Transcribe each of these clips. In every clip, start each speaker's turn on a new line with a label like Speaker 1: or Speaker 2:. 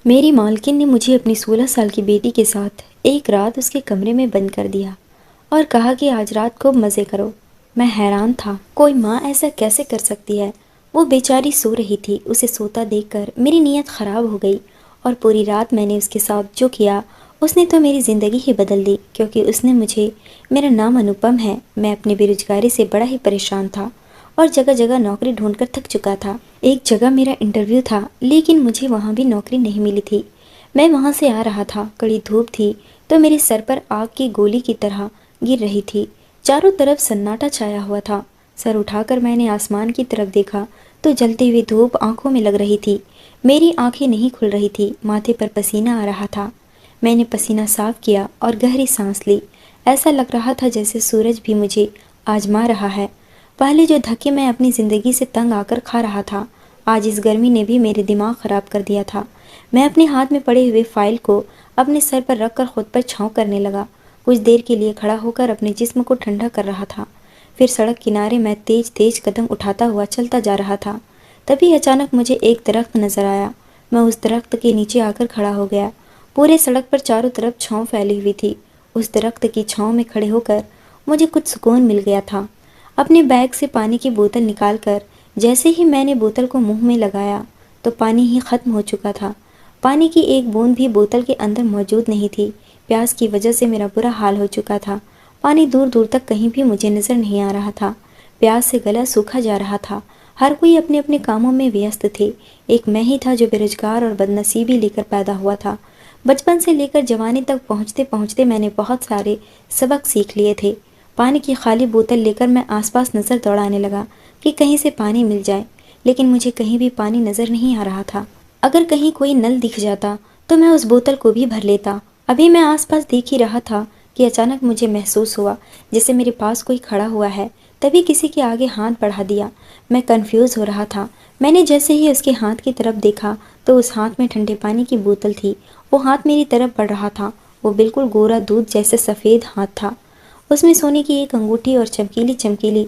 Speaker 1: मेरी मालकिन ने मुझे अपनी 16 साल की बेटी के साथ एक रात उसके कमरे में बंद कर दिया और कहा कि आज रात खूब मज़े करो। मैं हैरान था, कोई माँ ऐसा कैसे कर सकती है। वो बेचारी सो रही थी, उसे सोता देखकर मेरी नीयत ख़राब हो गई और पूरी रात मैंने उसके साथ जो किया उसने तो मेरी ज़िंदगी ही बदल दी, क्योंकि उसने मुझे, मेरा नाम अनुपम है, मैं अपनी बेरोजगारी से बड़ा ही परेशान था और जगह जगह नौकरी ढूंढकर थक चुका था। एक जगह मेरा इंटरव्यू था, लेकिन मुझे वहाँ भी नौकरी नहीं मिली थी। मैं वहाँ से आ रहा था, कड़ी धूप थी तो मेरे सर पर आग की गोली की तरह गिर रही थी। चारों तरफ सन्नाटा छाया हुआ था। सर उठाकर मैंने आसमान की तरफ देखा तो जलती हुई धूप आंखों में लग रही थी। मेरी आंखें नहीं खुल रही थी, माथे पर पसीना आ रहा था। मैंने पसीना साफ किया और गहरी सांस ली। ऐसा लग रहा था जैसे सूरज भी मुझे आजमा रहा है। पहले जो धक्के मैं अपनी ज़िंदगी से तंग आकर खा रहा था, आज इस गर्मी ने भी मेरे दिमाग ख़राब कर दिया था। मैं अपने हाथ में पड़े हुए फाइल को अपने सर पर रखकर खुद पर छाँव करने लगा। कुछ देर के लिए खड़ा होकर अपने जिस्म को ठंडा कर रहा था। फिर सड़क किनारे मैं तेज तेज कदम उठाता हुआ चलता जा रहा था। तभी अचानक मुझे एक दरख्त नजर आया। मैं उस दरख्त के नीचे आकर खड़ा हो गया। पूरे सड़क पर चारों तरफ छाँव फैली हुई थी। उस दरख्त की छाँव में खड़े होकर मुझे कुछ सुकून मिल गया था। अपने बैग से पानी की बोतल निकालकर जैसे ही मैंने बोतल को मुंह में लगाया तो पानी ही खत्म हो चुका था। पानी की एक बूंद भी बोतल के अंदर मौजूद नहीं थी। प्यास की वजह से मेरा बुरा हाल हो चुका था। पानी दूर दूर तक कहीं भी मुझे नजर नहीं आ रहा था। प्यास से गला सूखा जा रहा था। हर कोई अपने अपने कामों में व्यस्त थे। एक मैं ही था जो बेरोजगार और बदनसीबी लेकर पैदा हुआ था। बचपन से लेकर जवानी तक पहुंचते पहुंचते मैंने बहुत सारे सबक सीख लिए थे। पानी की खाली बोतल लेकर मैं आसपास नज़र दौड़ाने लगा कि कहीं से पानी मिल जाए, लेकिन मुझे कहीं भी पानी नज़र नहीं आ रहा था। अगर कहीं कोई नल दिख जाता तो मैं उस बोतल को भी भर लेता। अभी मैं आसपास देख ही रहा था कि अचानक मुझे महसूस हुआ जैसे मेरे पास कोई खड़ा हुआ है। तभी किसी के आगे हाथ बढ़ा दिया। मैं कंफ्यूज हो रहा था। मैंने जैसे ही उसके हाथ की तरफ देखा तो उस हाथ में ठंडे पानी की बोतल थी। वो हाथ मेरी तरफ बढ़ रहा था। वो बिल्कुल गोरा दूध जैसे सफ़ेद हाथ था। उसमें सोने की एक अंगूठी और चमकीली चमकीली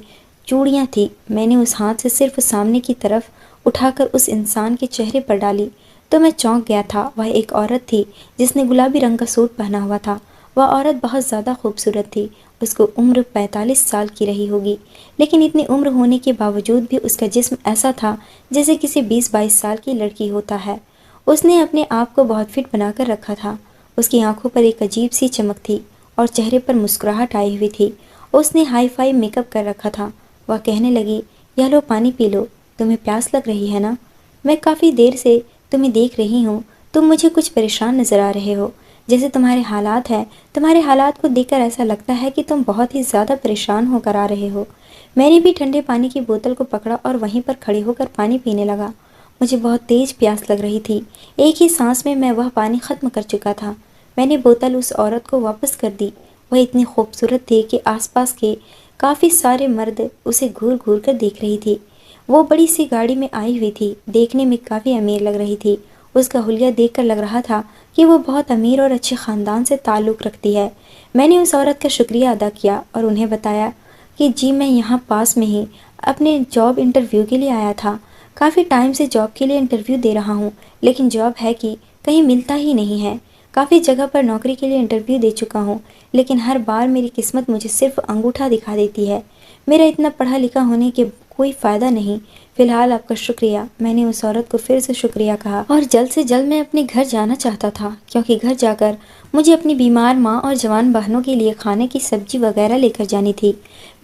Speaker 1: चूड़ियाँ थी। मैंने उस हाथ से सिर्फ सामने की तरफ उठाकर उस इंसान के चेहरे पर डाली तो मैं चौंक गया था। वह एक औरत थी जिसने गुलाबी रंग का सूट पहना हुआ था। वह औरत बहुत ज़्यादा खूबसूरत थी। उसको उम्र 45 साल की रही होगी, लेकिन इतनी उम्र होने के बावजूद भी उसका जिस्म ऐसा था जैसे किसी 20-22 साल की लड़की होता है। उसने अपने आप को बहुत फिट बनाकर रखा था। उसकी आंखों पर एक अजीब सी चमक थी और चेहरे पर मुस्कुराहट आई हुई थी। उसने हाई फाई मेकअप कर रखा था। वह कहने लगी, यह लो पानी पी लो, तुम्हें प्यास लग रही है ना? मैं काफ़ी देर से तुम्हें देख रही हूँ। तुम मुझे कुछ परेशान नज़र आ रहे हो। जैसे तुम्हारे हालात हैं, तुम्हारे हालात को देखकर ऐसा लगता है कि तुम बहुत ही ज़्यादा परेशान होकर आ रहे हो। मैंने भी ठंडे पानी की बोतल को पकड़ा और वहीं पर खड़े होकर पानी पीने लगा। मुझे बहुत तेज़ प्यास लग रही थी। एक ही सांस में मैं वह पानी ख़त्म कर चुका था। मैंने बोतल उस औरत को वापस कर दी। वह इतनी खूबसूरत थी कि आसपास के काफ़ी सारे मर्द उसे घूर घूर कर देख रही थी। वो बड़ी सी गाड़ी में आई हुई थी, देखने में काफ़ी अमीर लग रही थी। उसका हुलिया देखकर लग रहा था कि वो बहुत अमीर और अच्छे ख़ानदान से ताल्लुक़ रखती है। मैंने उस औरत का शुक्रिया अदा किया और उन्हें बताया कि जी मैं यहाँ पास में ही अपने जॉब इंटरव्यू के लिए आया था। काफ़ी टाइम से जॉब के लिए इंटरव्यू दे रहा हूँ, लेकिन जॉब है कि कहीं मिलता ही नहीं है। काफ़ी जगह पर नौकरी के लिए इंटरव्यू दे चुका हूँ, लेकिन हर बार मेरी किस्मत मुझे सिर्फ अंगूठा दिखा देती है। मेरा इतना पढ़ा लिखा होने के कोई फ़ायदा नहीं। फ़िलहाल आपका शुक्रिया। मैंने उस औरत को फिर से शुक्रिया कहा और जल्द से जल्द मैं अपने घर जाना चाहता था, क्योंकि घर जाकर मुझे अपनी बीमार माँ और जवान बहनों के लिए खाने की सब्जी वगैरह लेकर जानी थी।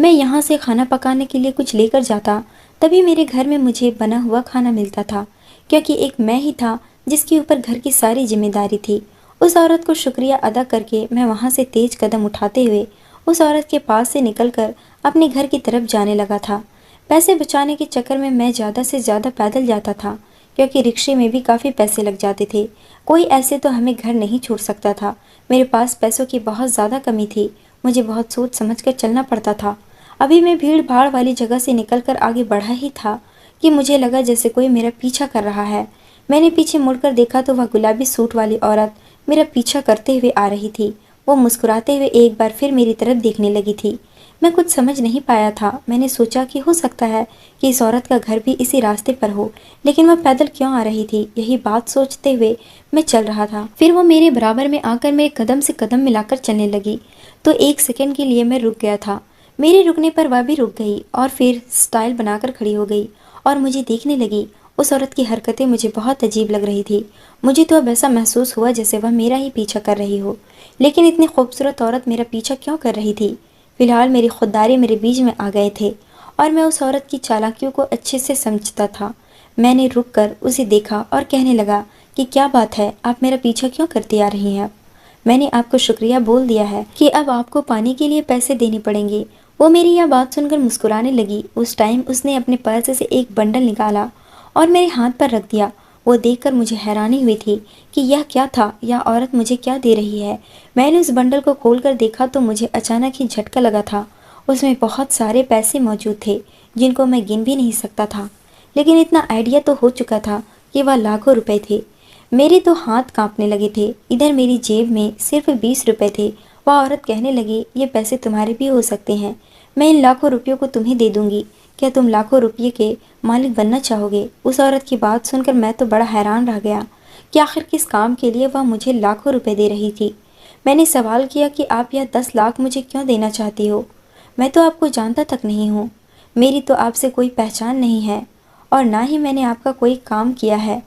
Speaker 1: मैं यहाँ से खाना पकाने के लिए कुछ लेकर जाता, तभी मेरे घर में मुझे बना हुआ खाना मिलता था, क्योंकि एक मैं ही था जिसके ऊपर घर की सारी जिम्मेदारी थी। उस औरत को शुक्रिया अदा करके मैं वहाँ से तेज कदम उठाते हुए उस औरत के पास से निकलकर अपने घर की तरफ जाने लगा था। पैसे बचाने के चक्कर में मैं ज़्यादा से ज़्यादा पैदल जाता था, क्योंकि रिक्शे में भी काफ़ी पैसे लग जाते थे। कोई ऐसे तो हमें घर नहीं छोड़ सकता था। मेरे पास पैसों की बहुत ज़्यादा कमी थी। मुझे बहुत सोच समझ कर चलना पड़ता था। अभी मैं भीड़ भाड़ वाली जगह से निकलकर आगे बढ़ा ही था कि मुझे लगा जैसे कोई मेरा पीछा कर रहा है। मैंने पीछे मुड़कर देखा तो वह गुलाबी सूट वाली औरत मेरा पीछा करते हुए आ रही थी। वो मुस्कुराते हुए एक बार फिर मेरी तरफ देखने लगी थी। मैं कुछ समझ नहीं पाया था। मैंने सोचा कि हो सकता है कि इस औरत का घर भी इसी रास्ते पर हो, लेकिन वह पैदल क्यों आ रही थी, यही बात सोचते हुए मैं चल रहा था। फिर वो मेरे बराबर में आकर मेरे कदम से कदम मिलाकर चलने लगी, तो एक सेकंड के लिए मैं रुक गया था। मेरे रुकने पर वह भी रुक गई और फिर स्टाइल बनाकर खड़ी हो गई और मुझे देखने लगी। उस औरत की हरकतें मुझे बहुत अजीब लग रही थी। मुझे तो अब ऐसा महसूस हुआ जैसे वह मेरा ही पीछा कर रही हो। लेकिन इतनी खूबसूरत औरत मेरा पीछा क्यों कर रही थी? फिलहाल मेरी खुददारी मेरे बीच में आ गए थे और मैं उस औरत की चालाकियों को अच्छे से समझता था। मैंने रुक कर उसे देखा और कहने लगा कि क्या बात है, आप मेरा पीछा क्यों करती आ रही हैं? मैंने आपको शुक्रिया बोल दिया है कि अब आपको पानी के लिए पैसे देने पड़ेंगे। वो मेरी यह बात सुनकर मुस्कुराने लगी। उस टाइम उसने अपने पर्स से एक बंडल निकाला और मेरे हाथ पर रख दिया। वो देखकर मुझे हैरानी हुई थी कि यह क्या था, यह औरत मुझे क्या दे रही है। मैंने उस बंडल को खोलकर देखा तो मुझे अचानक ही झटका लगा था। उसमें बहुत सारे पैसे मौजूद थे जिनको मैं गिन भी नहीं सकता था, लेकिन इतना आइडिया तो हो चुका था कि वह लाखों रुपए थे। मेरे तो हाथ कांपने लगे थे। इधर मेरी जेब में सिर्फ 20 रुपए थे। वह औरत कहने लगी, ये पैसे तुम्हारे भी हो सकते हैं, मैं इन लाखों रुपयों को तुम्हें दे दूंगी। क्या तुम लाखों रुपये के मालिक बनना चाहोगे? उस औरत की बात सुनकर मैं तो बड़ा हैरान रह गया कि आखिर किस काम के लिए वह मुझे लाखों रुपए दे रही थी। मैंने सवाल किया कि आप यह 10 लाख मुझे क्यों देना चाहती हो? मैं तो आपको जानता तक नहीं हूँ। मेरी तो आपसे कोई पहचान नहीं है और ना ही मैंने आपका कोई काम किया है।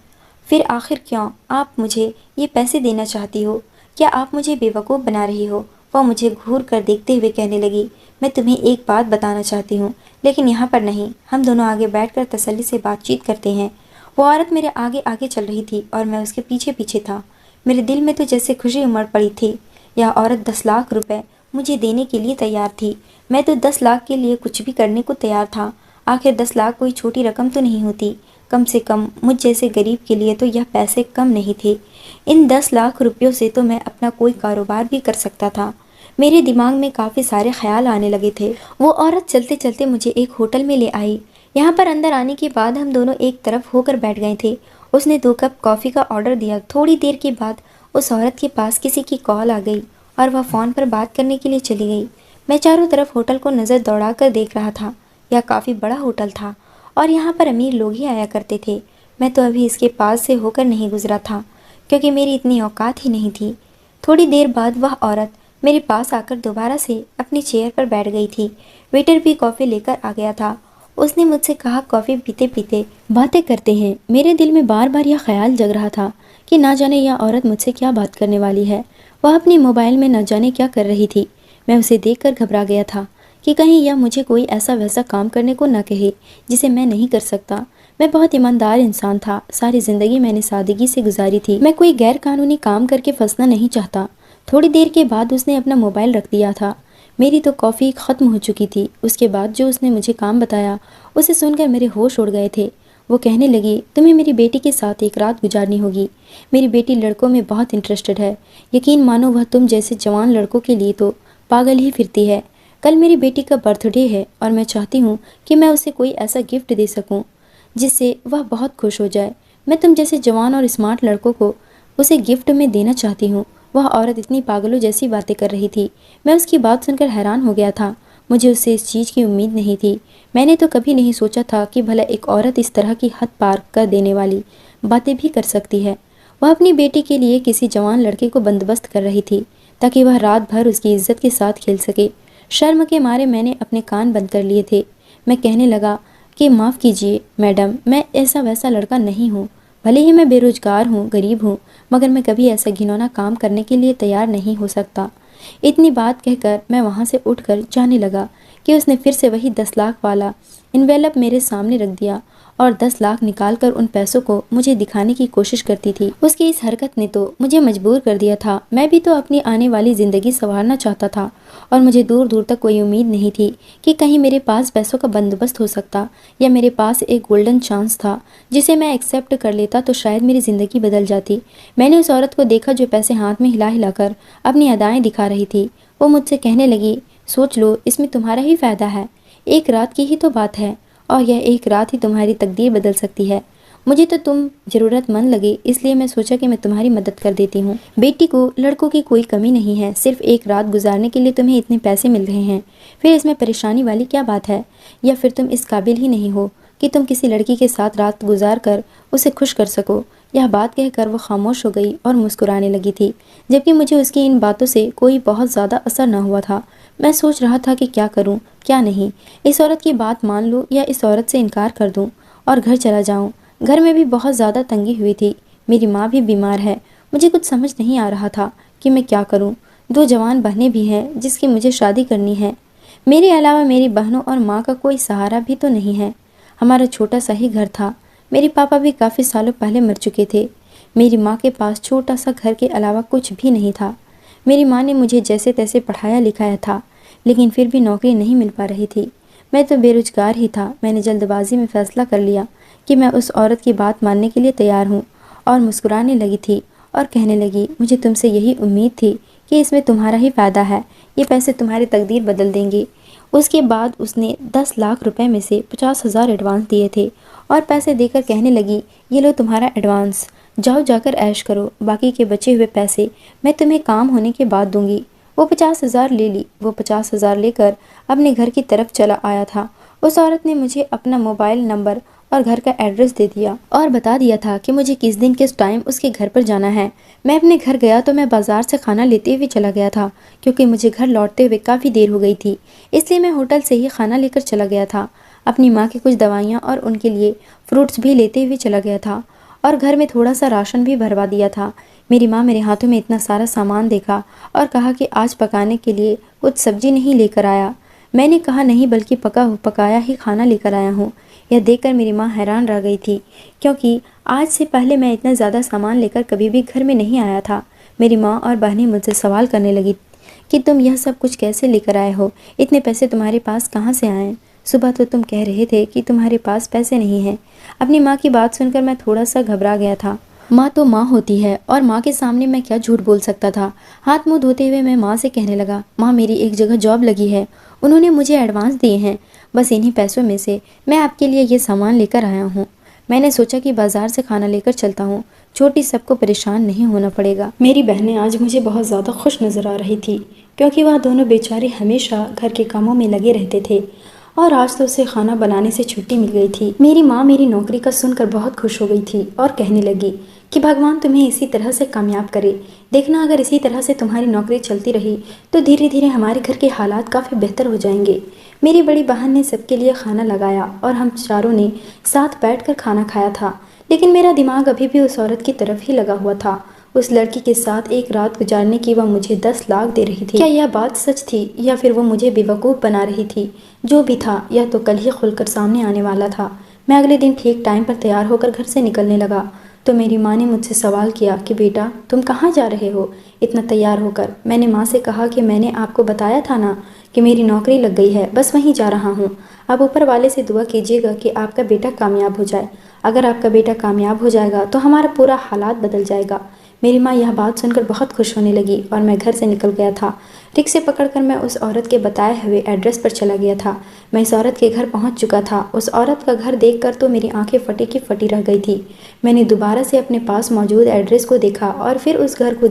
Speaker 1: फिर आखिर क्यों आप मुझे ये पैसे देना चाहती हो? क्या आप मुझे बेवकूफ़ बना रही हो? वह मुझे घूर कर देखते हुए कहने लगी, मैं तुम्हें एक बात बताना चाहती हूँ, लेकिन यहाँ पर नहीं। हम दोनों आगे बैठकर तसल्ली से बातचीत करते हैं। वो औरत मेरे आगे आगे चल रही थी और मैं उसके पीछे पीछे था। मेरे दिल में तो जैसे खुशी उमड़ पड़ी थी। यह औरत 10 लाख रुपए मुझे देने के लिए तैयार थी। मैं तो 10 लाख के लिए कुछ भी करने को तैयार था। आखिर 10 लाख कोई छोटी रकम तो नहीं होती। कम से कम मुझ जैसे गरीब के लिए तो यह पैसे कम नहीं थे। इन 10 लाख रुपयों से तो मैं अपना कोई कारोबार भी कर सकता था। मेरे दिमाग में काफ़ी सारे ख्याल आने लगे थे। वो औरत चलते चलते मुझे एक होटल में ले आई। यहाँ पर अंदर आने के बाद हम दोनों एक तरफ होकर बैठ गए थे। उसने 2 कप कॉफ़ी का ऑर्डर दिया। थोड़ी देर के बाद उस औरत के पास किसी की कॉल आ गई और वह फ़ोन पर बात करने के लिए चली गई। मैं चारों तरफ होटल को नज़र दौड़ा कर देख रहा था। यह काफ़ी बड़ा होटल था और यहाँ पर अमीर लोग ही आया करते थे। मैं तो अभी इसके पास से होकर नहीं गुजरा था क्योंकि मेरी इतनी औकात ही नहीं थी। थोड़ी देर बाद वह औरत मेरे पास आकर दोबारा से अपनी चेयर पर बैठ गई थी। वेटर भी कॉफ़ी लेकर आ गया था। उसने मुझसे कहा, कॉफ़ी पीते पीते बातें करते हैं। मेरे दिल में बार बार यह ख्याल जग रहा था कि ना जाने यह औरत मुझसे क्या बात करने वाली है। वह अपने मोबाइल में न जाने क्या कर रही थी। मैं उसे देखकर घबरा गया था कि कहीं यह मुझे कोई ऐसा वैसा काम करने को न कहे जिसे मैं नहीं कर सकता। मैं बहुत ईमानदार इंसान था। सारी ज़िंदगी मैंने सादगी से गुजारी थी। मैं कोई गैर कानूनी काम करके फंसना नहीं चाहता। थोड़ी देर के बाद उसने अपना मोबाइल रख दिया था। मेरी तो कॉफ़ी ख़त्म हो चुकी थी। उसके बाद जो उसने मुझे काम बताया उसे सुनकर मेरे होश उड़ गए थे। वो कहने लगी, तुम्हें मेरी बेटी के साथ एक रात गुजारनी होगी। मेरी बेटी लड़कों में बहुत इंटरेस्टेड है। यकीन मानो वह तुम जैसे जवान लड़कों के लिए तो पागल ही फिरती है। कल मेरी बेटी का बर्थडे है और मैं चाहती हूँ कि मैं उसे कोई ऐसा गिफ्ट दे सकूँ जिससे वह बहुत खुश हो जाए। मैं तुम जैसे जवान और स्मार्ट लड़कों को उसे गिफ्ट में देना चाहती हूँ। वह औरत इतनी पागलों जैसी बातें कर रही थी। मैं उसकी बात सुनकर हैरान हो गया था। मुझे उससे इस चीज़ की उम्मीद नहीं थी। मैंने तो कभी नहीं सोचा था कि भला एक औरत इस तरह की हद पार कर देने वाली बातें भी कर सकती है। वह अपनी बेटी के लिए किसी जवान लड़के को बंदोबस्त कर रही थी ताकि वह रात भर उसकी इज्जत के साथ खेल सके। शर्म के मारे मैंने अपने कान बंद कर लिए थे। मैं कहने लगा कि माफ़ कीजिए मैडम, मैं ऐसा वैसा लड़का नहीं हूँ। भले ही मैं बेरोजगार हूँ, गरीब हूँ, मगर मैं कभी ऐसा घिनौना काम करने के लिए तैयार नहीं हो सकता। इतनी बात कहकर मैं वहाँ से उठकर जाने लगा कि उसने फिर से वही 10 लाख वाला इन्वेलप मेरे सामने रख दिया और 10 लाख निकालकर उन पैसों को मुझे दिखाने की कोशिश करती थी। उसकी इस हरकत ने तो मुझे मजबूर कर दिया था। मैं भी तो अपनी आने वाली ज़िंदगी संवारना चाहता था और मुझे दूर दूर तक कोई उम्मीद नहीं थी कि कहीं मेरे पास पैसों का बंदोबस्त हो सकता या मेरे पास एक गोल्डन चांस था जिसे मैं एक्सेप्ट कर लेता तो शायद मेरी ज़िंदगी बदल जाती। मैंने उस औरत को देखा जो पैसे हाथ में हिला हिलाकर अपनी अदाएँ दिखा रही थी। वो मुझसे कहने लगी, सोच लो, इसमें तुम्हारा ही फ़ायदा है। एक रात की ही तो बात है और यह एक रात ही तुम्हारी तकदीर बदल सकती है। मुझे तो तुम ज़रूरतमंद लगे, इसलिए मैं सोचा कि मैं तुम्हारी मदद कर देती हूँ। बेटी को लड़कों की कोई कमी नहीं है, सिर्फ एक रात गुजारने के लिए तुम्हें इतने पैसे मिल रहे हैं, फिर इसमें परेशानी वाली क्या बात है? या फिर तुम इस काबिल ही नहीं हो कि तुम किसी लड़की के साथ रात गुजार कर उसे खुश कर सको? यह बात कहकर वो खामोश हो गई और मुस्कुराने लगी थी, जबकि मुझे उसकी इन बातों से कोई बहुत ज़्यादा असर न हुआ था। मैं सोच रहा था कि क्या करूं, क्या नहीं, इस औरत की बात मान लूं या इस औरत से इनकार कर दूं और घर चला जाऊं। घर में भी बहुत ज़्यादा तंगी हुई थी, मेरी माँ भी बीमार है। मुझे कुछ समझ नहीं आ रहा था कि मैं क्या करूं। 2 जवान बहनें भी हैं जिसकी मुझे शादी करनी है। मेरे अलावा मेरी बहनों और माँ का कोई सहारा भी तो नहीं है। हमारा छोटा सा ही घर था। मेरे पापा भी काफ़ी सालों पहले मर चुके थे। मेरी माँ के पास छोटा सा घर के अलावा कुछ भी नहीं था। मेरी माँ ने मुझे जैसे तैसे पढ़ाया लिखाया था, लेकिन फिर भी नौकरी नहीं मिल पा रही थी। मैं तो बेरोजगार ही था। मैंने जल्दबाजी में फैसला कर लिया कि मैं उस औरत की बात मानने के लिए तैयार हूँ और मुस्कुराने लगी थी और कहने लगी, मुझे तुमसे यही उम्मीद थी कि इसमें तुम्हारा ही फ़ायदा है, ये पैसे तुम्हारी तकदीर बदल देंगे। उसके बाद उसने 10 लाख रुपए में से 50,000 एडवांस दिए थे और पैसे देकर कहने लगी, ये लो तुम्हारा एडवांस, जाओ जाकर ऐश करो, बाकी के बचे हुए पैसे मैं तुम्हें काम होने के बाद दूंगी। वो 50,000 ले ली। वो 50,000 लेकर अपने घर की तरफ चला आया था। उस औरत ने मुझे अपना मोबाइल नंबर और घर का एड्रेस दे दिया और बता दिया था कि मुझे किस दिन किस टाइम उसके घर पर जाना है। मैं अपने घर गया तो मैं बाजार से खाना लेते हुए चला गया था, क्योंकि मुझे घर लौटते हुए काफ़ी देर हो गई थी, इसलिए मैं होटल से ही खाना लेकर चला गया था। अपनी माँ की कुछ दवाइयाँ और उनके लिए फ्रूट्स भी लेते हुए चला गया था और घर में थोड़ा सा राशन भी भरवा दिया था। मेरी माँ मेरे हाथों में इतना सारा सामान देखा और कहा कि आज पकाने के लिए कुछ सब्जी नहीं लेकर आया। मैंने कहा नहीं, बल्कि पकाया ही खाना लेकर आया हूँ। यह देखकर मेरी माँ हैरान रह गई थी, क्योंकि आज से पहले मैं इतना ज़्यादा सामान लेकर कभी भी घर में नहीं आया था। मेरी माँ और बहनें मुझसे सवाल करने लगी कि तुम यह सब कुछ कैसे लेकर आए हो, इतने पैसे तुम्हारे पास कहाँ से आए? सुबह तो तुम कह रहे थे कि तुम्हारे पास पैसे नहीं हैं। अपनी माँ की बात सुनकर मैं थोड़ा सा घबरा गया था। माँ तो माँ होती है और माँ के सामने मैं क्या झूठ बोल सकता था। हाथ मुंह धोते हुए मैं माँ से कहने लगा, माँ मेरी एक जगह जॉब लगी है, उन्होंने मुझे एडवांस दिए हैं, बस इन्हीं पैसों में से मैं आपके लिए ये सामान लेकर आया हूँ। मैंने सोचा कि बाजार से खाना लेकर चलता हूँ, छोटी सबको परेशान नहीं होना पड़ेगा। मेरी बहनें आज मुझे बहुत ज़्यादा खुश नज़र आ रही थी, क्योंकि वह दोनों बेचारे हमेशा घर के कामों में लगे रहते थे और आज तो उसे खाना बनाने से छुट्टी मिल गई थी। मेरी माँ मेरी नौकरी का सुनकर बहुत खुश हो गई थी और कहने लगी कि भगवान तुम्हें इसी तरह से कामयाब करे। देखना, अगर इसी तरह से तुम्हारी नौकरी चलती रही तो धीरे धीरे हमारे घर के हालात काफ़ी बेहतर हो जाएंगे। मेरी बड़ी बहन ने सबके लिए खाना लगाया और हम चारों ने साथ बैठकर खाना खाया था, लेकिन मेरा दिमाग अभी भी उस औरत की तरफ ही लगा हुआ था। उस लड़की के साथ एक रात गुजारने की वह मुझे 10 लाख दे रही थी। क्या यह बात सच थी या फिर वो मुझे बेवकूफ़ बना रही थी? जो भी था, यह तो कल ही खुलकर सामने आने वाला था। मैं अगले दिन ठीक टाइम पर तैयार होकर घर से निकलने लगा तो मेरी माँ ने मुझसे सवाल किया कि बेटा तुम कहाँ जा रहे हो इतना तैयार होकर? मैंने माँ से कहा कि मैंने आपको बताया था ना कि मेरी नौकरी लग गई है, बस वहीं जा रहा हूँ। आप ऊपर वाले से दुआ कीजिएगा कि आपका बेटा कामयाब हो जाए। अगर आपका बेटा कामयाब हो जाएगा तो हमारा पूरा हालात बदल जाएगा। मेरी माँ यह बात सुनकर बहुत खुश होने लगी और मैं घर से निकल गया था। रिक्शे पकड़कर मैं उस औरत के बताए हुए एड्रेस पर चला गया था। मैं इस औरत के घर पहुंच चुका था। उस औरत का घर देखकर तो मेरी आंखें फटी की फटी रह गई थी। मैंने दोबारा से अपने पास मौजूद एड्रेस को देखा और फिर उस घर को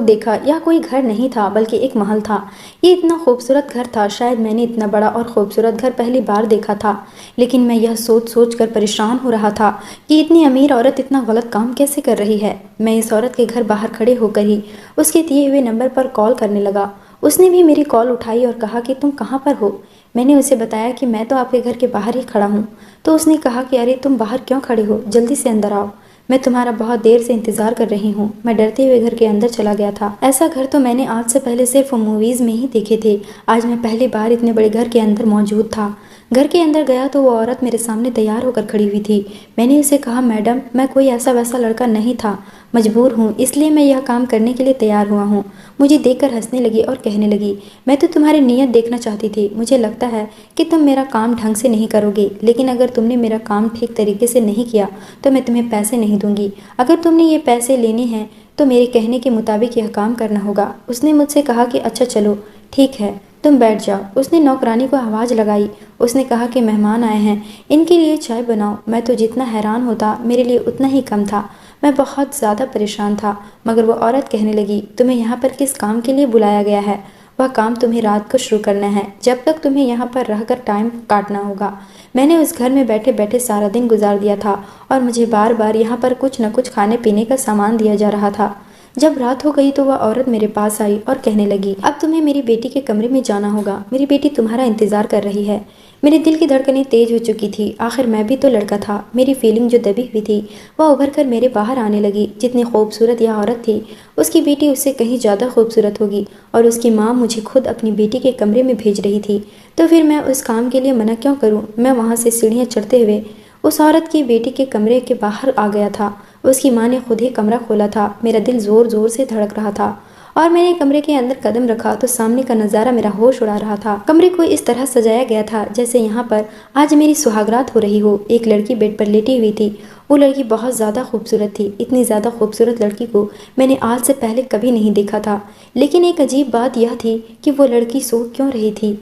Speaker 1: देखा। यह कोई घर नहीं था बल्कि एक महल था। ये इतना खूबसूरत घर था, शायद मैंने इतना बड़ा और खूबसूरत घर पहली बार देखा था। लेकिन मैं यह सोच कर परेशान हो रहा था कि इतनी अमीर औरत इतना गलत काम कैसे कर रही है। मैं इस औरत के घर बाहर खड़े होकर ही उसके दिए हुए नंबर पर कॉल करने लगा। उसने भी मेरी कॉल उठाई और कहा कि तुम कहाँ पर हो? मैंने उसे बताया कि मैं तो आपके घर के बाहर ही खड़ा हूँ। तो उसने कहा कि अरे तुम बाहर क्यों खड़े हो, जल्दी से अंदर आओ, मैं तुम्हारा बहुत देर से इंतज़ार कर रही हूँ। मैं डरते हुए घर के अंदर चला गया था। ऐसा घर तो मैंने आज से पहले सिर्फ मूवीज़ में ही देखे थे। आज मैं पहली बार इतने बड़े घर के अंदर मौजूद था। घर के अंदर गया तो वो औरत मेरे सामने तैयार होकर खड़ी हुई थी। मैंने उसे कहा, मैडम मैं कोई ऐसा वैसा लड़का नहीं था, मजबूर हूँ इसलिए मैं यह काम करने के लिए तैयार हुआ हूँ। मुझे देखकर हंसने लगी और कहने लगी, मैं तो तुम्हारी नीयत देखना चाहती थी। मुझे लगता है कि तुम मेरा काम ढंग से नहीं करोगे, लेकिन अगर तुमने मेरा काम ठीक तरीके से नहीं किया तो मैं तुम्हें पैसे नहीं दूंगी। अगर तुमने ये पैसे लेने हैं तो मेरे कहने के मुताबिक यह काम करना होगा। उसने मुझसे कहा कि अच्छा चलो ठीक है, तुम बैठ जाओ। उसने नौकरानी को आवाज़ लगाई। उसने कहा कि मेहमान आए हैं, इनके लिए चाय बनाओ। मैं तो जितना हैरान होता मेरे लिए उतना ही कम था। मैं बहुत ज़्यादा परेशान था। मगर वो औरत कहने लगी, तुम्हें यहाँ पर किस काम के लिए बुलाया गया है? वह काम तुम्हें रात को शुरू करना है, जब तक तुम्हें यहाँ पर रहकर टाइम काटना होगा। मैंने उस घर में बैठे बैठे सारा दिन गुजार दिया था और मुझे बार बार यहाँ पर कुछ न कुछ खाने पीने का सामान दिया जा रहा था। जब रात हो गई तो वह औरत मेरे पास आई और कहने लगी, अब तुम्हें मेरी बेटी के कमरे में जाना होगा। मेरी बेटी तुम्हारा इंतजार कर रही है। मेरे दिल की धड़कनें तेज हो चुकी थी। आखिर मैं भी तो लड़का था। मेरी फीलिंग जो दबी हुई थी वह उभर कर मेरे बाहर आने लगी। जितनी खूबसूरत यह औरत थी, उसकी बेटी उससे कहीं ज़्यादा खूबसूरत होगी और उसकी माँ मुझे खुद अपनी बेटी के कमरे में भेज रही थी। तो फिर मैं उस काम के लिए मना क्यों करूँ? मैं वहाँ से सीढ़ियाँ चढ़ते हुए उस औरत की बेटी के कमरे के बाहर आ गया था। उसकी माँ ने खुद ही कमरा खोला था। मेरा दिल ज़ोर ज़ोर से धड़क रहा था और मैंने कमरे के अंदर कदम रखा तो सामने का नज़ारा मेरा होश उड़ा रहा था। कमरे को इस तरह सजाया गया था जैसे यहाँ पर आज मेरी सुहागरात हो रही हो। एक लड़की बेड पर लेटी हुई थी। वो लड़की बहुत ज़्यादा खूबसूरत थी। इतनी ज़्यादा खूबसूरत लड़की को मैंने आज से पहले कभी नहीं देखा था। लेकिन एक अजीब बात यह थी कि वो लड़की सो क्यों रही थी,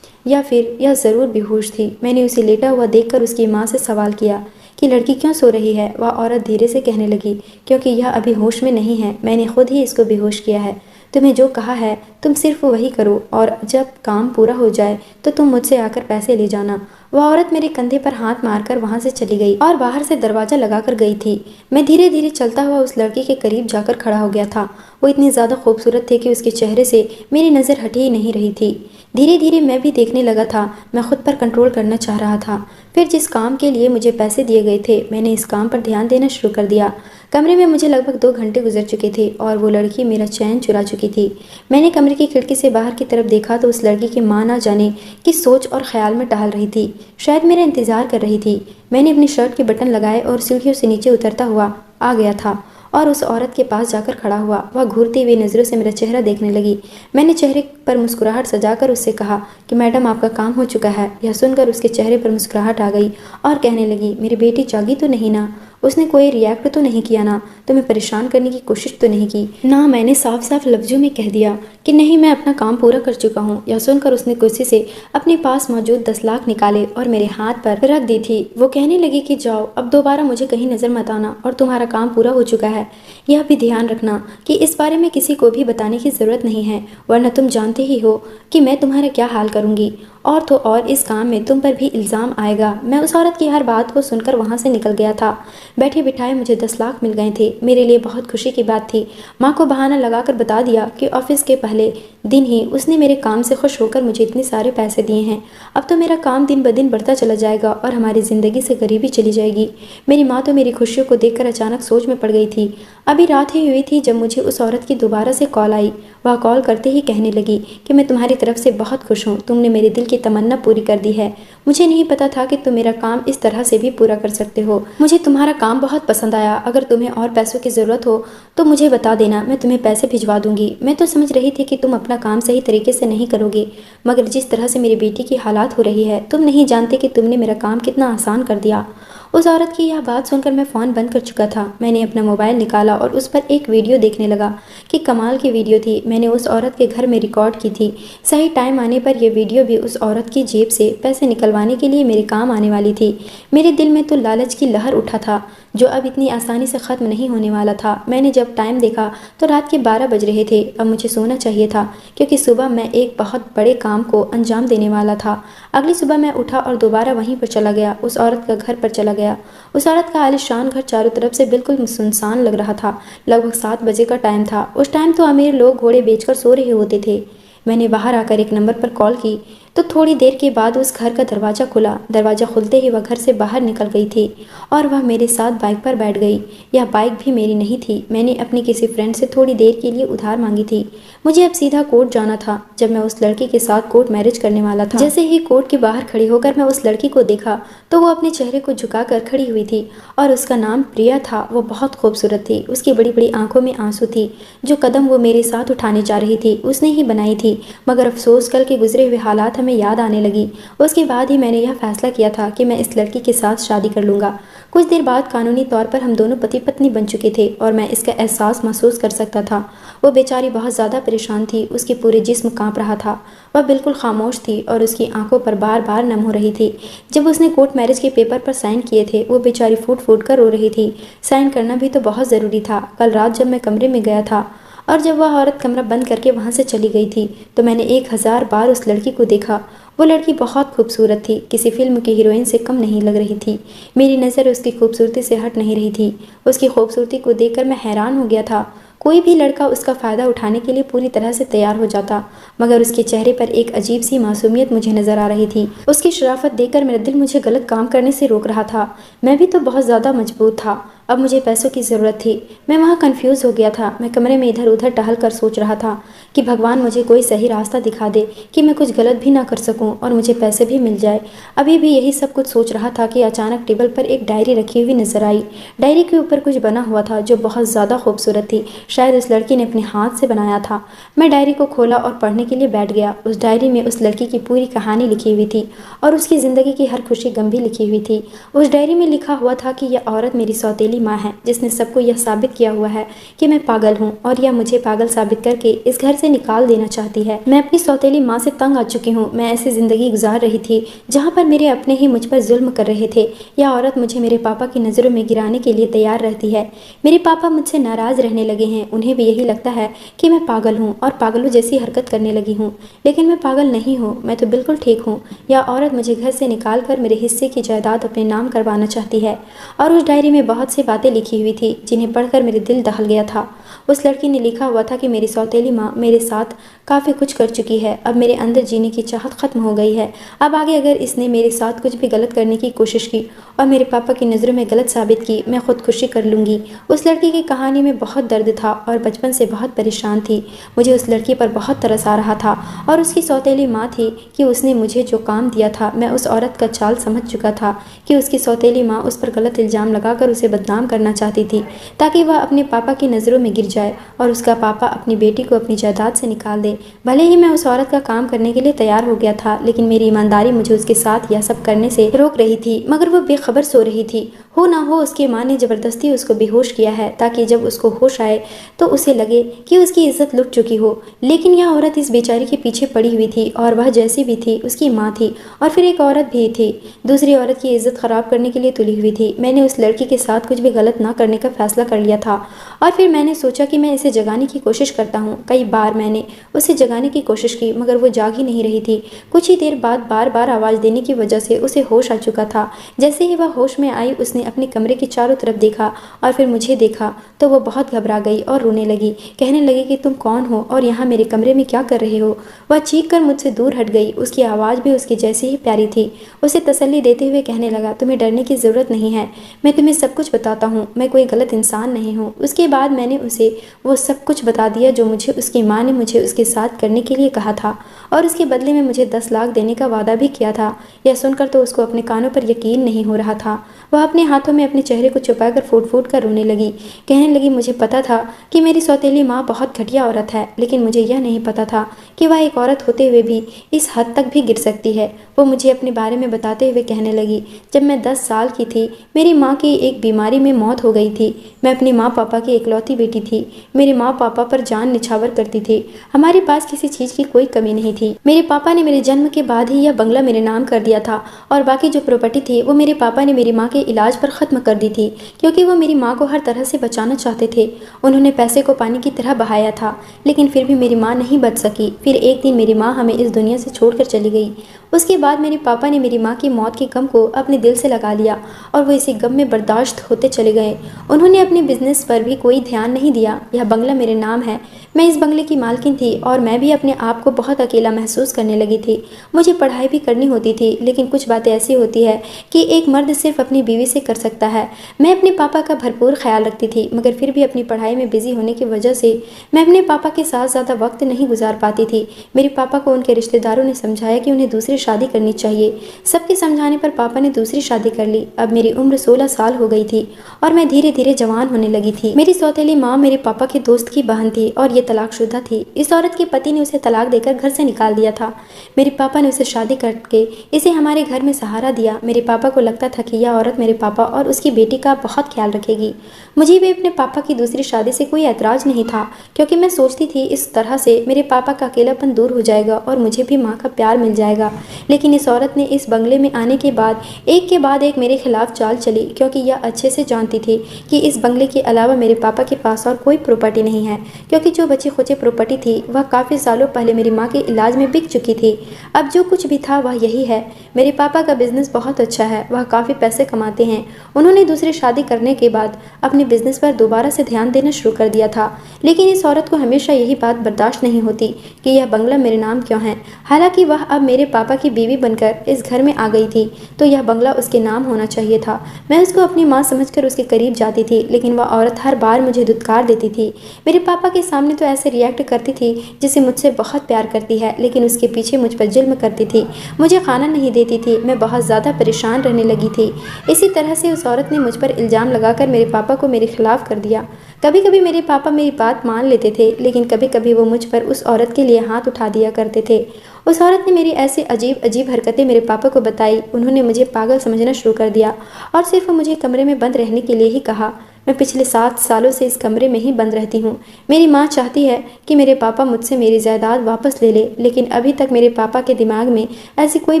Speaker 1: या फिर यह ज़रूर बेहोश थी। मैंने उसे लेटा हुआ देखकर उसकी माँ से सवाल किया कि लड़की क्यों सो रही है। वह औरत धीरे से कहने लगी, क्योंकि यह अभी होश में नहीं है। मैंने खुद ही इसको बेहोश किया है। तुम्हें जो कहा है तुम सिर्फ वही करो और जब काम पूरा हो जाए तो तुम मुझसे आकर पैसे ले जाना। वह औरत मेरे कंधे पर हाथ मारकर वहां से चली गई और बाहर से दरवाजा लगाकर गई थी। मैं धीरे धीरे चलता हुआ उस लड़की के करीब जाकर खड़ा हो गया था। वो इतनी ज़्यादा खूबसूरत थी कि उसके चेहरे से मेरी नज़र हटी ही नहीं रही थी। धीरे धीरे मैं भी देखने लगा था। मैं खुद पर कंट्रोल करना चाह रहा था। फिर जिस काम के लिए मुझे पैसे दिए गए थे, मैंने इस काम पर ध्यान देना शुरू कर दिया। कमरे में मुझे लगभग 2 घंटे गुजर चुके थे और वो लड़की मेरा चैन चुरा चुकी थी। मैंने कमरे की खिड़की से बाहर की तरफ देखा तो उस लड़की की माँ ना जाने किस सोच और ख्याल में टहल रही थी। शायद मेरा इंतजार कर रही थी। मैंने अपनी शर्ट के बटन लगाए और सीढ़ियों से नीचे उतरता हुआ आ गया था और उस औरत के पास जाकर खड़ा हुआ। वह घूरती हुई नज़रों से मेरा चेहरा देखने लगी। मैंने चेहरे पर मुस्कुराहट सजाकर उससे कहा कि मैडम आपका काम हो चुका है। यह सुनकर उसके चेहरे पर मुस्कुराहट आ गई और कहने लगी, मेरी बेटी जागी तो नहीं ना? उसने कोई रिएक्ट तो नहीं किया ना? तुम्हें परेशान करने की कोशिश तो नहीं की ना? मैंने साफ साफ लफ्जों में कह दिया कि नहीं, मैं अपना काम पूरा कर चुका हूँ। यह सुनकर उसने कुर्सी से अपने पास मौजूद 10 लाख निकाले और मेरे हाथ पर रख दी थी। वो कहने लगी कि जाओ, अब दोबारा मुझे कहीं नजर मत आना और तुम्हारा काम पूरा हो चुका है। यह भी ध्यान रखना कि इस बारे में किसी को भी बताने की जरूरत नहीं है, वरना तुम जानते ही हो कि मैं तुम्हारा क्या हाल करूंगी। और तो और इस काम में तुम पर भी इल्ज़ाम आएगा। मैं उस औरत की हर बात को सुनकर वहाँ से निकल गया था। बैठे बिठाए मुझे 10 लाख मिल गए थे। मेरे लिए बहुत खुशी की बात थी। माँ को बहाना लगाकर बता दिया कि ऑफिस के पहले दिन ही उसने मेरे काम से खुश होकर मुझे इतने सारे पैसे दिए हैं। अब तो मेरा काम दिन ब दिन बढ़ता चला जाएगा और हमारी ज़िंदगी से गरीबी चली जाएगी। मेरी माँ तो मेरी खुशियों को देखकर अचानक सोच में पड़ गई थी। अभी रात ही हुई थी जब मुझे उस औरत की दोबारा से कॉल आई। वह कॉल करते ही कहने लगी कि मैं तुम्हारी तरफ से बहुत खुश हूँ। तुमने मेरे दिल की तमन्ना पूरी कर दी है। मुझे नहीं पता था कि तुम मेरा काम इस तरह से भी पूरा कर सकते हो। मुझे तुम्हारा काम बहुत पसंद आया। अगर तुम्हें और पैसों की ज़रूरत हो तो मुझे बता देना, मैं तुम्हें पैसे भिजवा दूंगी। मैं तो समझ रही थी कि तुम अपना काम सही तरीके से नहीं करोगे, मगर जिस तरह से मेरी बेटी की हालात हो रही है, तुम नहीं जानते कि तुमने मेरा काम कितना आसान कर दिया। उस औरत की यह बात सुनकर मैं फ़ोन बंद कर चुका था। मैंने अपना मोबाइल निकाला और उस पर एक वीडियो देखने लगा कि कमाल की वीडियो थी। मैंने उस औरत के घर में रिकॉर्ड की थी। सही टाइम आने पर यह वीडियो भी उस औरत की जेब से पैसे निकलवाने के लिए मेरे काम आने वाली थी। मेरे दिल में तो लालच की लहर उठा था जो अब इतनी आसानी से ख़त्म नहीं होने वाला था। मैंने जब टाइम देखा तो रात के 12 बज रहे थे। अब मुझे सोना चाहिए था क्योंकि सुबह मैं एक बहुत बड़े काम को अंजाम देने वाला था। अगली सुबह मैं उठा और दोबारा वहीं पर चला गया, उस औरत का घर पर चला गया। उस औरत का आलिशान घर चारों तरफ से बिल्कुल सुनसान लग रहा था। लगभग 7 बजे का टाइम था। उस टाइम तो अमीर लोग घोड़े बेचकर सो रहे होते थे। मैंने बाहर आकर एक नंबर पर कॉल की तो थोड़ी देर के बाद उस घर का दरवाज़ा खुला। दरवाज़ा खुलते ही वह घर से बाहर निकल गई थी और वह मेरे साथ बाइक पर बैठ गई। यह बाइक भी मेरी नहीं थी, मैंने अपनी किसी फ्रेंड से थोड़ी देर के लिए उधार मांगी थी। मुझे अब सीधा कोर्ट जाना था। जब मैं उस लड़की के साथ कोर्ट मैरिज करने वाला था, जैसे ही कोर्ट के बाहर खड़ी होकर मैं उस लड़की को देखा तो वो अपने चेहरे को झुकाकर खड़ी हुई थी और उसका नाम प्रिया था। वो बहुत खूबसूरत थी। उसकी बड़ी बड़ी आंखों में आंसू थी। जो कदम वो मेरे साथ उठाने जा रही थी उसने ही बनाई थी, मगर अफसोस कल के गुजरे हुए हालात हमें हमें याद आने लगी। उसके बाद ही मैंने यह फैसला किया था कि मैं इस लड़की के साथ शादी कर लूँगा। कुछ देर बाद कानूनी तौर पर हम दोनों पति पत्नी बन चुके थे और मैं इसका एहसास महसूस कर सकता था। वो बेचारी बहुत ज़्यादा परेशान थी, उसके पूरे जिस्म काँप रहा था। वह बिल्कुल खामोश थी और उसकी आंखों पर बार बार नम हो रही थी। जब उसने कोर्ट मैरिज के पेपर पर साइन किए थे, वो बेचारी फूट फूट कर रो रही थी। साइन करना भी तो बहुत ज़रूरी था। कल रात जब मैं कमरे में गया था और जब वह औरत कमरा बंद करके वहाँ से चली गई थी, तो मैंने 1000 बार उस लड़की को देखा। वो लड़की बहुत खूबसूरत थी, किसी फिल्म की हीरोइन से कम नहीं लग रही थी। मेरी नज़र उसकी खूबसूरती से हट नहीं रही थी। उसकी खूबसूरती को देखकर मैं हैरान हो गया था। कोई भी लड़का उसका फ़ायदा उठाने के लिए पूरी तरह से तैयार हो जाता, मगर उसके चेहरे पर एक अजीब सी मासूमियत मुझे नज़र आ रही थी। उसकी शराफत देखकर मेरा दिल मुझे गलत काम करने से रोक रहा था। मैं भी तो बहुत ज़्यादा मजबूर था। अब मुझे पैसों की ज़रूरत थी। मैं वहाँ कंफ्यूज हो गया था। मैं कमरे में इधर उधर टहल कर सोच रहा था कि भगवान मुझे कोई सही रास्ता दिखा दे कि मैं कुछ गलत भी ना कर सकूं और मुझे पैसे भी मिल जाए। अभी भी यही सब कुछ सोच रहा था कि अचानक टेबल पर एक डायरी रखी हुई नजर आई। डायरी के ऊपर कुछ बना हुआ था जो बहुत ज़्यादा खूबसूरत थी। शायद उस लड़की ने अपने हाथ से बनाया था। मैं डायरी को खोला और पढ़ने के लिए बैठ गया। उस डायरी में उस लड़की की पूरी कहानी लिखी हुई थी और उसकी ज़िंदगी की हर खुशी गम भी लिखी हुई थी। उस डायरी में लिखा हुआ था कि यह औरत मेरी सौतेली माँ है, जिसने सबको यह साबित किया हुआ है कि मैं पागल हूँ और यह मुझे पागल साबित करके इस घर से निकाल देना चाहती है। मैं अपनी सौतेली माँ से तंग आ चुकी हूँ। मैं ऐसी जिंदगी गुजार रही थी जहाँ पर मेरे अपने ही मुझ पर जुल्म कर रहे थे। यह औरत मुझे मेरे पापा की नज़रों में गिराने के लिए तैयार रहती है। मेरे पापा मुझसे नाराज रहने लगे हैं। उन्हें भी यही लगता है कि मैं पागल हूँ और पागलों जैसी हरकत करने लगी हूँ, लेकिन मैं पागल नहीं हूँ। मैं तो बिल्कुल ठीक हूँ। यह औरत मुझे घर से निकाल कर मेरे हिस्से की जायदाद अपने नाम करवाना चाहती है। और उस डायरी में बहुत सी बातें लिखी हुई थी जिन्हें पढ़कर मेरे दिल दहल गया था। उस लड़की ने लिखा हुआ था कि मेरी सौतेली माँ मेरे साथ काफ़ी कुछ कर चुकी है। अब मेरे अंदर जीने की चाहत ख़त्म हो गई है। अब आगे अगर इसने मेरे साथ कुछ भी गलत करने की कोशिश की और मेरे पापा की नज़रों में गलत साबित की, मैं खुदकुशी कर लूँगी। उस लड़की की कहानी में बहुत दर्द था और बचपन से बहुत परेशान थी। मुझे उस लड़की पर बहुत तरस आ रहा था और उसकी सौतेली माँ थी कि उसने मुझे जो काम दिया था, मैं उस औरत का चाल समझ चुका था कि उसकी सौतेली माँ उस पर गलत इल्ज़ाम लगाकर उसे बदनाम करना चाहती थी ताकि वह अपने पापा की नज़रों में गिर जाए और उसका पापा अपनी बेटी को अपनी जायदाद से निकाल दे। भले ही मैं उस औरत का काम करने के लिए तैयार हो गया था, लेकिन मेरी ईमानदारी मुझे उसके साथ यह सब करने से रोक रही थी। मगर वो बेखबर सो रही थी। हो ना हो उसकी माँ ने ज़बरदस्ती उसको बेहोश किया है ताकि जब उसको होश आए तो उसे लगे कि उसकी इज्जत लुट चुकी हो। लेकिन यह औरत इस बेचारी के पीछे पड़ी हुई थी और वह जैसी भी थी उसकी माँ थी और फिर एक औरत भी थी, दूसरी औरत की इज्जत ख़राब करने के लिए तुली हुई थी। मैंने उस लड़की के साथ कुछ भी गलत ना करने का फैसला कर लिया था और फिर मैंने सोचा कि मैं इसे जगाने की कोशिश करता हूँ। कई बार मैंने उसे जगाने की कोशिश की मगर वो जाग ही नहीं रही थी। कुछ ही देर बाद बार बार आवाज़ देने की वजह से उसे होश आ चुका था। जैसे ही वह होश में आई उसने अपने कमरे के चारों तरफ देखा और फिर मुझे देखा तो वो बहुत घबरा गई और रोने लगी। कहने लगी कि तुम कौन हो और यहाँ मेरे कमरे में क्या कर रहे हो। वह चीख कर मुझसे दूर हट गई। उसकी आवाज़ भी उसकी जैसी ही प्यारी थी। उसे तसल्ली देते हुए कहने लगा, तुम्हें डरने की ज़रूरत नहीं है, मैं तुम्हें सब कुछ बताता हूँ, मैं कोई गलत इंसान नहीं हूँ। उसके बाद मैंने उसे वो सब कुछ बता दिया जो मुझे उसकी माँ ने मुझे उसके साथ करने के लिए कहा था और उसके बदले में मुझे 10 लाख देने का वादा भी किया था। यह सुनकर तो उसको अपने कानों पर यकीन नहीं हो रहा था। वह अपने हाथों में अपने चेहरे को छुपाकर फूट फूट कर रोने लगी। कहने लगी, मुझे पता था कि मेरी सौतेली माँ बहुत घटिया औरत है, लेकिन मुझे यह नहीं पता था कि वह एक औरत होते हुए भी इस हद तक भी गिर सकती है। वो मुझे अपने बारे में बताते हुए कहने लगी, जब मैं 10 साल की थी मेरी माँ की एक बीमारी में मौत हो गई थी। मैं अपनी माँ पापा की इकलौती बेटी थी। मेरे माँ पापा पर जान निछावर करती थी। हमारे पास किसी चीज़ की कोई कमी नहीं थी। मेरे पापा ने मेरे जन्म के बाद ही यह बंगला मेरे नाम कर दिया था और बाकी जो प्रॉपर्टी थी वो मेरे पापा ने मेरी माँ के इलाज पर ख़त्म कर दी थी, क्योंकि वो मेरी माँ को हर तरह से बचाना चाहते थे। उन्होंने पैसे को पानी की तरह बहाया था, लेकिन फिर भी मेरी माँ नहीं बच सकी। फिर एक दिन मेरी माँ हमें इस दुनिया से छोड़कर चली गई। उसके बाद मेरे पापा ने मेरी माँ की मौत के गम को अपने दिल से लगा लिया और वो इसी गम में बर्दाश्त होते चले गए। उन्होंने अपने बिजनेस पर भी कोई ध्यान नहीं दिया। यह बंगला मेरे नाम है, मैं इस बंगले की मालकिन थी और मैं भी अपने आप को बहुत अकेला महसूस करने लगी थी। मुझे पढ़ाई भी करनी होती थी, लेकिन कुछ बातें ऐसी होती है कि एक मर्द सिर्फ अपनी बीवी से कर सकता है। मैं अपने पापा का भरपूर ख्याल रखती थी, मगर फिर भी अपनी पढ़ाई में बिजी होने की वजह से मैं अपने पापा के साथ ज़्यादा वक्त नहीं गुजार पाती थी। मेरे पापा को उनके रिश्तेदारों ने समझाया कि उन्हें दूसरी शादी करनी चाहिए। सबके समझाने पर पापा ने दूसरी शादी कर ली। अब मेरी उम्र 16 साल हो गई थी और मैं धीरे धीरे जवान होने लगी थी। मेरी सौतेली माँ मेरे पापा के दोस्त की बहन थी और ये तलाकशुदा थी। इस औरत के पति ने उसे तलाक देकर घर से निकाल दिया था। मेरे पापा ने उसे शादी करके इसे हमारे घर में सहारा दिया। मेरे पापा को लगता था कि यह औरत मेरे पापा और उसकी बेटी का बहुत ख्याल रखेगी। मुझे भी अपने पापा की दूसरी शादी से कोई ऐतराज नहीं था, क्योंकि मैं सोचती थी इस तरह से मेरे पापा का अकेलापन दूर हो जाएगा और मुझे भी माँ का प्यार मिल जाएगा। लेकिन इस औरत ने इस बंगले में आने के बाद एक मेरे खिलाफ चाल चली, क्योंकि यह अच्छे से जानती थी कि इस बंगले के अलावा मेरे पापा के पास और कोई प्रॉपर्टी नहीं है, क्योंकि जो बची खुची प्रॉपर्टी थी वह काफ़ी सालों पहले मेरी माँ के इलाज में बिक चुकी थी। अब जो कुछ भी था वह यही है। मेरे पापा का बिजनेस बहुत अच्छा है, वह काफ़ी पैसे कमाते हैं। उन्होंने दूसरी शादी करने के बाद अपने बिजनेस पर दोबारा से ध्यान देना शुरू कर दिया था। लेकिन इस औरत को हमेशा यही बात बर्दाश्त नहीं होती कि यह बंगला मेरे नाम क्यों है। हालांकि वह अब मेरे पापा की बीवी बनकर इस घर में आ गई थी, तो यह बंगला उसके नाम होना चाहिए था। मैं उसको अपनी माँ समझकर उसके करीब जाती थी, लेकिन वह औरत हर बार मुझे धुतकार देती थी। मेरे पापा के सामने तो ऐसे रिएक्ट करती थी जिसे मुझसे बहुत प्यार करती है, लेकिन उसके पीछे मुझ पर जुल्म करती थी। मुझे खाना नहीं देती थी। मैं बहुत ज़्यादा परेशान रहने लगी थी। इसी तरह से उस औरत ने मुझ पर इल्ज़ाम लगाकर मेरे पापा को मेरे खिलाफ कर दिया। कभी कभी मेरे पापा मेरी बात मान लेते थे, लेकिन कभी कभी वो मुझ पर उस औरत के लिए हाथ उठा दिया करते थे। उस औरत ने मेरी ऐसी अजीब अजीब हरकतें मेरे पापा को बताई। उन्होंने मुझे पागल समझना शुरू कर दिया और सिर्फ मुझे कमरे में बंद रहने के लिए ही कहा। मैं पिछले 7 सालों से इस कमरे में ही बंद रहती हूँ। मेरी माँ चाहती है कि मेरे पापा मुझसे मेरी जायदाद वापस ले ले, लेकिन अभी तक मेरे पापा के दिमाग में ऐसी कोई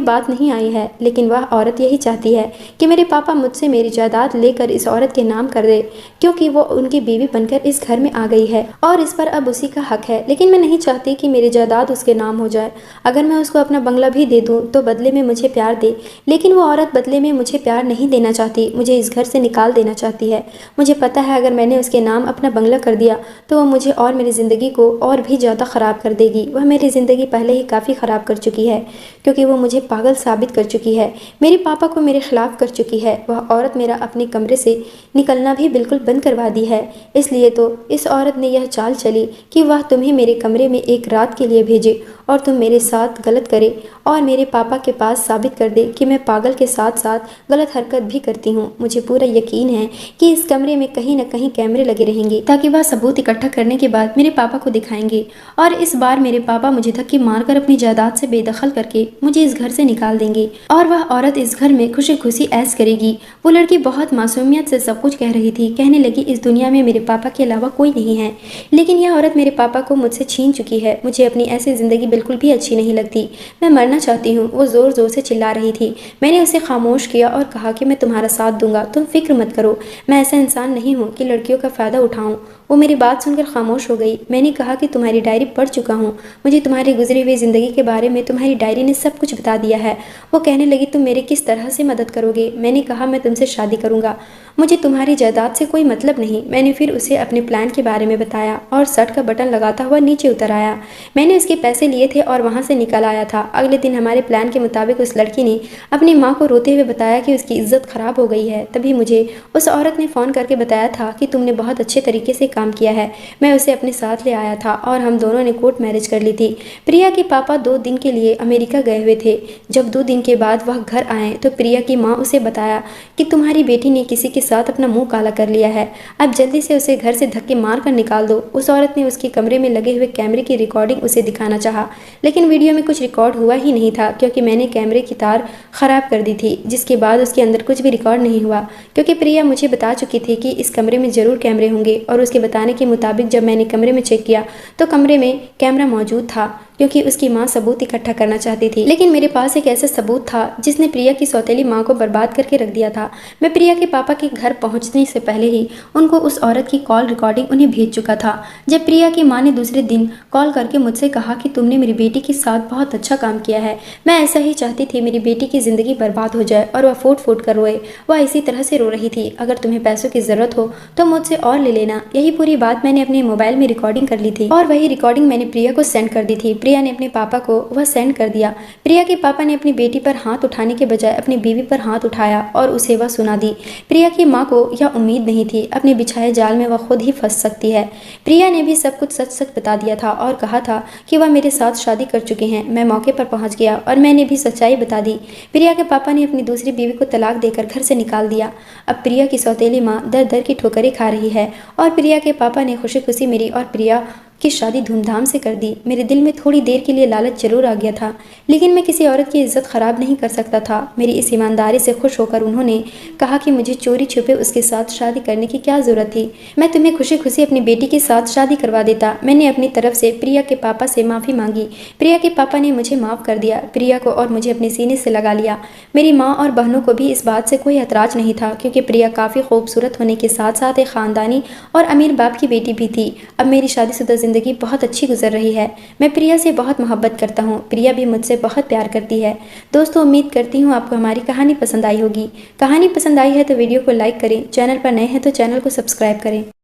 Speaker 1: बात नहीं आई है। लेकिन वह औरत यही चाहती है कि मेरे पापा मुझसे मेरी जायदाद लेकर इस औरत के नाम कर दे, क्योंकि वो उनकी बीवी बनकर इस घर में आ गई है और इस पर अब उसी का हक है। लेकिन मैं नहीं चाहती कि मेरी जायदाद उसके नाम हो जाए। अगर मैं उसको अपना बंगला भी दे दूँ तो बदले में मुझे प्यार दे, लेकिन वो औरत बदले में मुझे प्यार नहीं देना चाहती, मुझे इस घर से निकाल देना चाहती है। मुझे पता है अगर मैंने उसके नाम अपना बंगला कर दिया तो वह मुझे और मेरी ज़िंदगी को और भी ज़्यादा ख़राब कर देगी। वह मेरी ज़िंदगी पहले ही काफ़ी ख़राब कर चुकी है, क्योंकि वो मुझे पागल साबित कर चुकी है, मेरे पापा को मेरे खिलाफ़ कर चुकी है। वह औरत मेरा अपने कमरे से निकलना भी बिल्कुल बंद करवा दी है। इसलिए तो इस औरत ने यह चाल चली कि वह तुम्हें मेरे कमरे में एक रात के लिए भेजे और तुम मेरे साथ गलत करे और मेरे पापा के पास साबित कर दे कि मैं पागल के साथ साथ गलत हरकत भी करती हूँ। मुझे पूरा यकीन है कि इस कमरे में कहीं न कहीं कैमरे लगे रहेंगे, ताकि वह सबूत इकट्ठा करने के बाद मेरे पापा को दिखाएंगे और इस बार मेरे पापा मुझे धक्के मारकर अपनी जायदाद से बेदखल करके मुझे इस घर से निकाल देंगे और वह औरत इस घर में खुशी खुशी ऐश करेगी। वो लड़की बहुत मासूमियत से सब कुछ कह रही थी। कहने लगी, इस दुनिया में मेरे पापा के अलावा कोई नहीं है, लेकिन यह औरत मेरे पापा को मुझसे छीन चुकी है। मुझे अपनी ऐसी जिंदगी बिल्कुल भी अच्छी नहीं लगती। मैं मरना चाहती हूँ। वो जोर जोर से चिल्ला रही थी। मैंने उसे खामोश किया और कहा कि मैं तुम्हारा साथ दूंगा, तुम फिक्र मत करो। मैं ऐसा इंसान नहीं हूँ कि लड़कियों का फ़ायदा उठाऊँ। वो मेरी बात सुनकर खामोश हो गई। मैंने कहा कि तुम्हारी डायरी पढ़ चुका हूँ। मुझे तुम्हारी गुजरी हुई ज़िंदगी के बारे में तुम्हारी डायरी ने सब कुछ बता दिया है। वो कहने लगी, तुम मेरी किस तरह से मदद करोगे? मैंने कहा, मैं तुमसे शादी करूँगा, मुझे तुम्हारी जायदाद से कोई मतलब नहीं। मैंने फिर उसे अपने प्लान के बारे में बताया और शर्ट का बटन लगाता हुआ नीचे उतर आया। मैंने उसके पैसे लिए थे और वहाँ से निकल आया था। अगले दिन हमारे प्लान के मुताबिक उस लड़की ने अपनी माँ को रोते हुए बताया कि उसकी इज्जत ख़राब हो गई है। तभी मुझे उस औरत ने फ़ोन करके बताया था कि तुमने बहुत अच्छे तरीके से काम किया है। मैं उसे अपने साथ ले आया था और हम दोनों ने कोर्ट मैरिज कर ली थी। प्रिया के पापा 2 दिन के लिए अमेरिका गए हुए थे। जब 2 दिन के बाद वह घर आए तो प्रिया की माँ उसे बताया कि तुम्हारी बेटी ने किसी के साथ अपना मुंह काला कर लिया है, अब जल्दी से उसे घर से धक्के मार कर निकाल दो। उस औरत ने उसके कमरे में लगे हुए कैमरे की रिकॉर्डिंग उसे दिखाना चाहा, लेकिन वीडियो में कुछ रिकॉर्ड हुआ ही नहीं था, क्योंकि मैंने कैमरे की तार खराब कर दी थी, जिसके बाद उसके अंदर कुछ भी रिकॉर्ड नहीं हुआ, क्योंकि प्रिया मुझे बता चुकी थी कि इस कमरे में ज़रूर कैमरे होंगे। और उसके बताने के मुताबिक जब मैंने कमरे में चेक किया तो कमरे में कैमरा मौजूद था, क्योंकि उसकी माँ सबूत इकट्ठा करना चाहती थी। लेकिन मेरे पास एक ऐसा सबूत था जिसने प्रिया की सौतेली माँ को बर्बाद करके रख दिया था। मैं प्रिया के पापा के घर पहुँचने से पहले ही उनको उस औरत की कॉल रिकॉर्डिंग उन्हें भेज चुका था। जब प्रिया की माँ ने दूसरे दिन कॉल करके मुझसे कहा कि तुमने मेरी बेटी के साथ बहुत अच्छा काम किया है, मैं ऐसा ही चाहती थी मेरी बेटी की ज़िंदगी बर्बाद हो जाए और वह फूट फूट कर रोए। वह इसी तरह से रो रही थी, अगर तुम्हें पैसों की ज़रूरत हो तो मुझसे और ले लेना। यही पूरी बात मैंने अपने मोबाइल में रिकॉर्डिंग कर ली थी और वही रिकॉर्डिंग मैंने प्रिया को सेंड कर दी थी। प्रिया ने अपने पापा को वह सेंड कर दिया। प्रिया के पापा ने अपनी बेटी पर हाथ उठाने के बजाय अपनी बीवी पर हाथ उठाया और उसे वह सुना दी। प्रिया की माँ को यह उम्मीद नहीं थी, अपने बिछाए जाल में वह खुद ही फंस सकती है। प्रिया ने भी सब कुछ सच सच बता दिया था और कहा था कि वह मेरे साथ शादी कर चुके हैं। मैं मौके पर पहुंच गया और मैंने भी सच्चाई बता दी। प्रिया के पापा ने अपनी दूसरी बीवी को तलाक देकर घर से निकाल दिया। अब प्रिया की सौतेली माँ दर दर की ठोकरें खा रही है और प्रिया के पापा ने खुशी खुशी मेरी और प्रिया की शादी धूमधाम से कर दी। मेरे दिल में थोड़ी देर के लिए लालच जरूर आ गया था, लेकिन मैं किसी औरत की इज्जत खराब नहीं कर सकता था। मेरी इस ईमानदारी से खुश होकर उन्होंने कहा कि मुझे चोरी छुपे उसके साथ शादी करने की क्या जरूरत थी। मैं तुम्हें खुशी खुशी अपनी बेटी के साथ शादी करवा देता। मैंने अपनी तरफ से प्रिया के पापा से माफ़ी मांगी। प्रिया के पापा ने मुझे माफ़ कर दिया। प्रिया को और मुझे अपने सीने से लगा लिया। मेरी माँ और बहनों को भी इस बात से कोई ऐतराज नहीं था, क्योंकि प्रिया काफ़ी खूबसूरत होने के साथ साथ एक ख़ानदानी और अमीर बाप की बेटी भी थी। अब मेरी शादीशुदा ज़िंदगी बहुत अच्छी गुजर रही है। मैं प्रिया से बहुत मोहब्बत करता हूँ। प्रिया भी मुझसे बहुत प्यार करती है। दोस्तों, उम्मीद करती हूँ आपको हमारी कहानी पसंद आई होगी। कहानी पसंद आई है तो वीडियो को लाइक करें, चैनल पर नए हैं तो चैनल को सब्सक्राइब करें।